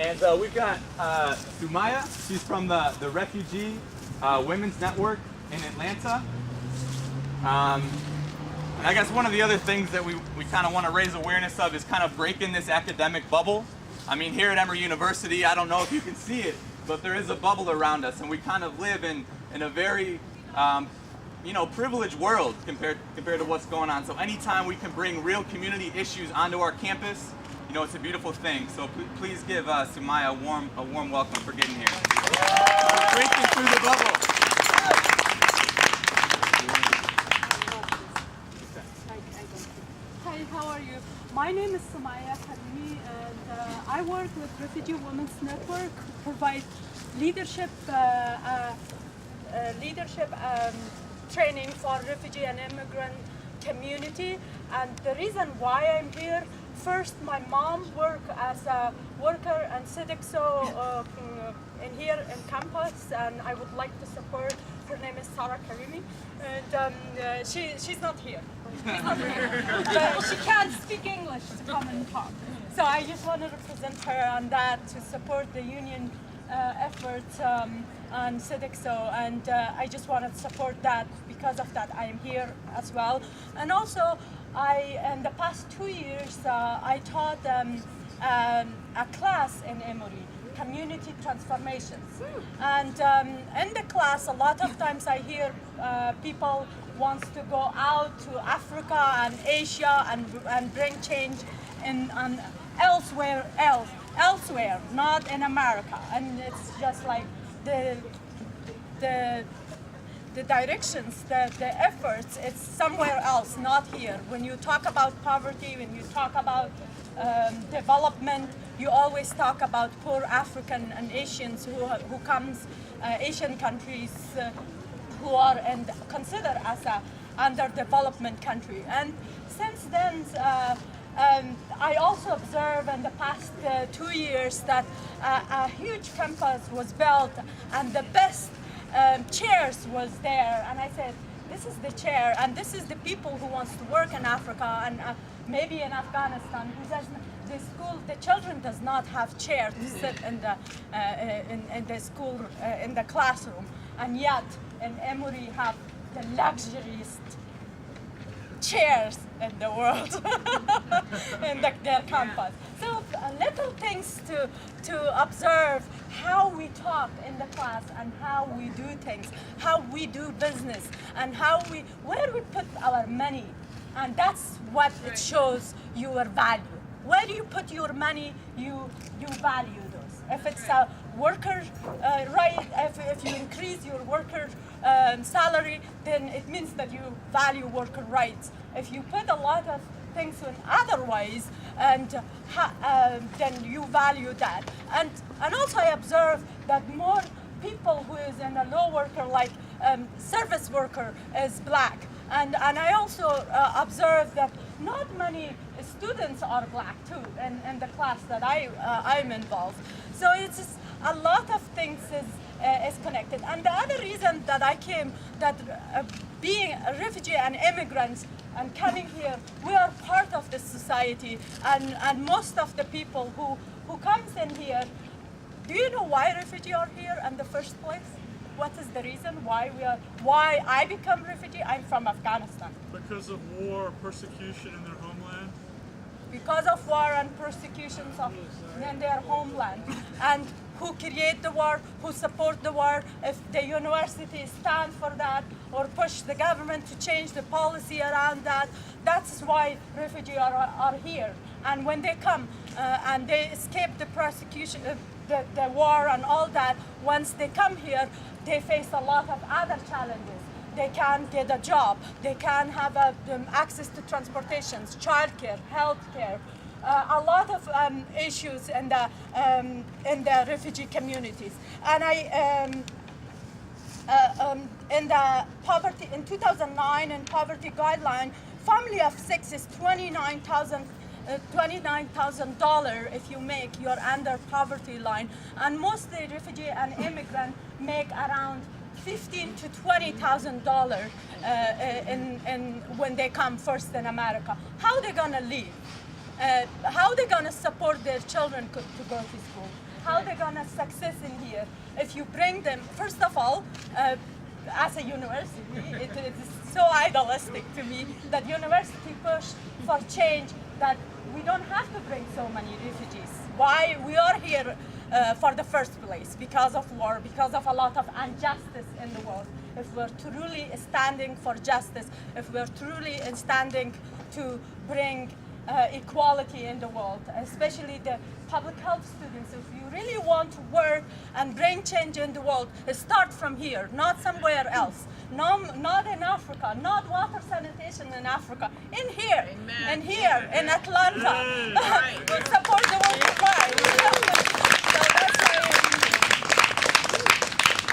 And we've got Sumaya. She's from the Refugee Women's Network in Atlanta. And I guess one of the other things that we kind of want to raise awareness of is kind of breaking this academic bubble. I mean, here at Emory University, I don't know if you can see it, but there is a bubble around us, and we kind of live in a very privileged world compared to what's going on. So anytime we can bring real community issues onto our campus, it's a beautiful thing. So please give Sumaya a warm welcome for getting here. We're breaking through the bubble. Hi, how are you? My name is Sumaya Karimi, and I work with Refugee Women's Network, provide leadership training for refugee and immigrant community. And the reason why I'm here, first, my mom worked as a worker and Sodexo in here in campus, and I would like to support. Her name is Sarah Karimi, and she's not here. She's not here. But she can't speak English to come and talk. So I just want to represent her on that to support the union efforts on Sodexo, and I just want to support that. Because of that, I am here as well. And also, in the past 2 years, I taught a class in Emory, community transformations. And in the class, a lot of times I hear people wants to go out to Africa and Asia and bring change elsewhere, not in America. And it's just like the directions, the efforts, it's somewhere else, not here. When you talk about poverty, when you talk about development, you always talk about poor African and Asians who comes, Asian countries who are considered as a underdevelopment country. And since then, I also observed in the past 2 years that a huge campus was built and the best chairs was there. And I said, this is the chair, and this is the people who wants to work in Africa and maybe in Afghanistan, who doesn't. The children does not have chairs to sit in the school, in the classroom, and yet in Emory have the luxurious chairs in the world in their campus. So little things to observe how we talk in the class and how we do things, how we do business, and where we put our money, and that's what it shows your value. Where do you put your money, you value those. If it's a worker right, if you increase your worker salary, then it means that you value worker rights. If you put a lot of things in otherwise, and then you value that. And also I observe that more people who is in a low worker, like service worker, is black. And I also observe that not many students are black too in the class that I'm involved. So it's just a lot of things is connected. And the other reason that I came, that being a refugee and immigrants and coming here, we are part of this society, and most of the people who comes in here, do you know why refugees are here in the first place? What is the reason why I become refugee? I'm from Afghanistan. Because of war, persecution in their homeland? Because of war and persecutions in their homeland. And who create the war, who support the war, if the university stand for that or push the government to change the policy around that, that's why refugees are here. And when they come and they escape the persecution, the war and all that, once they come here, they face a lot of other challenges. They can't get a job. They can't have access to transportation, childcare, healthcare. A lot of issues in the refugee communities. And in the poverty in 2009 in poverty guideline, family of 6 is $29,000 if you make, you're under poverty line, and mostly refugee and immigrant make around $15,000 to $20,000 when they come first in America. How are they gonna live how they gonna support their children to go to school? How they gonna success in here? If you bring them, first of all, as a university, it is so idealistic to me that university push for change, that we don't have to bring so many refugees. Why we are here for the first place? Because of war, because of a lot of injustice in the world. If we're truly standing for justice, if we're truly standing to bring equality in the world, especially the public health students, if you really want to work and bring change in the world, start from here, not somewhere else. No, not in Africa, not water sanitation in Africa, in here, in here, in Atlanta. We support the world wide. So that's why.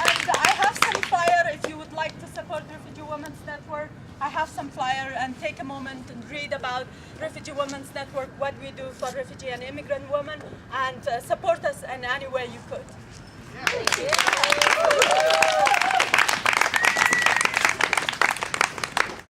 And I have some flyer if you would like to support Refugee Women's Network. I have some flyer, and take a moment and read about Refugee Women's Network, what we do for refugee and immigrant women, and support us in any way you could. Thank you.